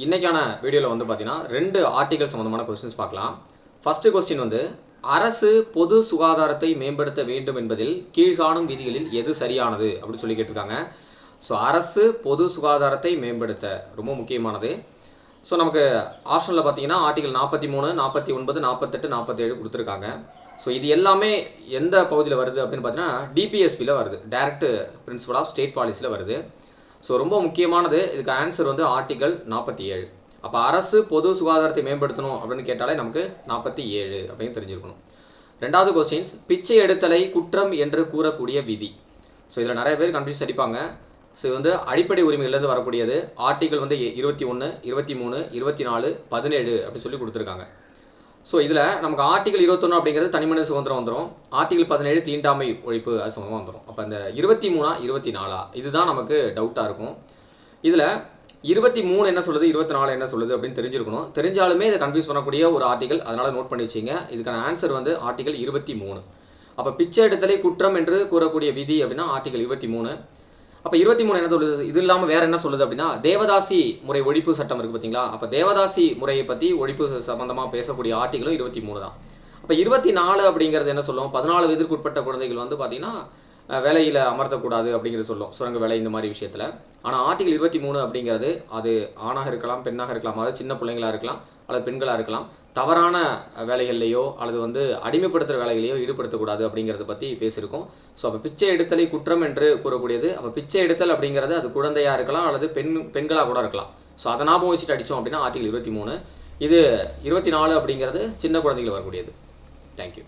இன்றைக்கான வீடியோவில் வந்து பார்த்தீங்கன்னா 2 ஆர்டிகல் சம்மந்தமான கொஸ்டின்ஸ் பார்க்கலாம். ஃபஸ்ட்டு கொஸ்டின் வந்து அரசு பொது சுகாதாரத்தை மேம்படுத்த வேண்டும் என்பதில் கீழ்காணும் விதிகளில் எது சரியானது அப்படின்னு சொல்லி கேட்டிருக்காங்க. ஸோ அரசு பொது சுகாதாரத்தை மேம்படுத்த ரொம்ப முக்கியமானது. ஸோ நமக்கு ஆப்ஷனில் பார்த்தீங்கன்னா ஆர்டிகல் 43, 49, 48, 47 கொடுத்துருக்காங்க. ஸோ இது எல்லாமே எந்த பகுதியில் வருது அப்படின்னு பார்த்தீங்கன்னா டிபிஎஸ்பியில் வருது, டைரக்ட் பிரின்சிபல் ஆஃப் ஸ்டேட் பாலிசியில் வருது. ஸோ ரொம்ப முக்கியமானது. இதுக்கு ஆன்சர் வந்து ஆர்டிகல் 47. அப்போ அரசு பொது சுகாதாரத்தை மேம்படுத்தணும் அப்படின்னு கேட்டாலே நமக்கு 47 அப்படின்னு தெரிஞ்சிருக்கணும். ரெண்டாவது கொஸ்டின்ஸ், பிச்சை எடுத்தலை குற்றம் என்று கூறக்கூடிய விதி. ஸோ இதில் நிறைய பேர் கன்ஃபியூஸ் அடிப்பாங்க. ஸோ இது வந்து அடிப்படை உரிமையிலேருந்து வரக்கூடியது. ஆர்டிகல் வந்து 21, 23, 24, 17 அப்படின்னு சொல்லி கொடுத்துருக்காங்க. ஸோ இதில் நமக்கு ஆர்டிகல் 21 அப்படிங்கிறது தனிமனித சுதந்திரம் வந்துடும். ஆர்டிகல் 17 தீண்டாமை ஒழிப்பு அது சம்மந்தமாக வந்துடும். அப்போ இந்த 23, 24 இதுதான் நமக்கு டவுட்டாக இருக்கும். இதில் 23 என்ன சொல்லுது, 24 என்ன சொல்லுது அப்படின்னு தெரிஞ்சிருக்கணும். தெரிஞ்சாலுமே இதை கன்ஃபியூஸ் பண்ணக்கூடிய ஒரு ஆர்டிகல், அதனால் நோட் பண்ணி வச்சிங்க. இதுக்கான ஆன்சர் வந்து ஆர்டிகல் 23. அப்போ பிச்சை எடுத்தலை குற்றம் என்று கூறக்கூடிய விதி அப்படின்னா ஆர்டிகல் 23. அப்போ 23 என்ன சொல்லுது? இது இல்லாமல் வேறு என்ன சொல்லுது அப்படின்னா தேவதாசி முறை ஒழிப்பு சட்டம் இருக்குது பார்த்தீங்களா. அப்போ தேவதாசி முறையை பற்றி ஒழிப்பு சம்மந்தமாக பேசக்கூடிய ஆர்டிகலும் 23 தான். அப்போ 24 அப்படிங்கிறது என்ன சொல்லும்? 14 வயதிற்குட்பட்ட குழந்தைகள் வந்து பார்த்திங்கன்னா வேலையில் அமர்த்தக்கூடாது அப்படிங்கிறது சொல்லும், சுரங்க வேலை இந்த மாதிரி விஷயத்தில். ஆனால் ஆர்டிகல் 23 அப்படிங்கிறது அது ஆணாக இருக்கலாம், பெண்ணாக இருக்கலாம், அதாவது சின்ன பிள்ளைங்களாக இருக்கலாம் அல்லது பெண்களாக இருக்கலாம், தவறான வேலைகள்லையோ அல்லது வந்து அடிமைப்படுத்துகிற வேலைகளையோ ஈடுபடுத்தக்கூடாது அப்படிங்கிறத பற்றி பேசியிருக்கோம். ஸோ அப்போ பிச்சை எடுத்தலை குற்றம் என்று கூறக்கூடியது. அப்போ பிச்சை எடுத்தல் அப்படிங்கிறது அது குழந்தையாக இருக்கலாம் அல்லது பெண்களாக கூட இருக்கலாம். ஸோ அதை ஞாபகம் வச்சுட்டு அடித்தோம் அப்படின்னா ஆர்டிகல் 23. இது 24 அப்படிங்கிறது சின்ன குழந்தைகள் வரக்கூடியது. தேங்க்யூ.